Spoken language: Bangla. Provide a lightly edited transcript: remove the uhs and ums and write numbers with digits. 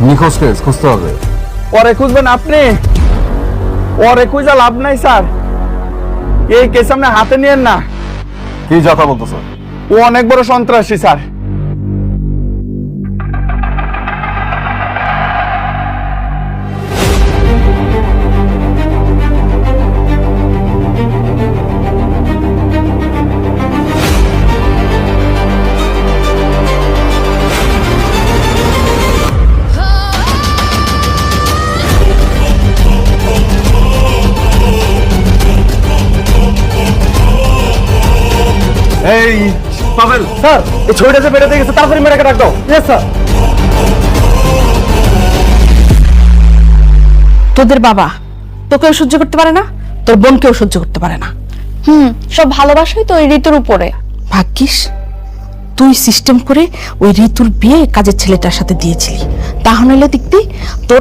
নিখোঁজ কেস খুঁজতে হবে। ওরে খুঁজবেন আপনি? ওরে খুঁজা লাভ নাই স্যার, এই কেস আপনি হাতে নিয়েন না। কি কথা বলতেছো? ও অনেক বড় সন্ত্রাসী স্যার। এই পাভেল, স্যার এই ছবিটা যে বেরোতে গেছে তাড়াতাড়ি মেয়েটাকে ডাক দাও। Yes sir. তোদের বাবা তোকেও সহ্য করতে পারে না, তোর বোনকেও সহ্য করতে পারে না। সব ভালোবাসাই তো ওই ঋতুর উপরে। ভাগ্যিস তুই সিস্টেম করে ওই ঋতুর বিয়ে কাজের ছেলেটার সাথে দিয়েছিলি, তাহলে দেখবি তোর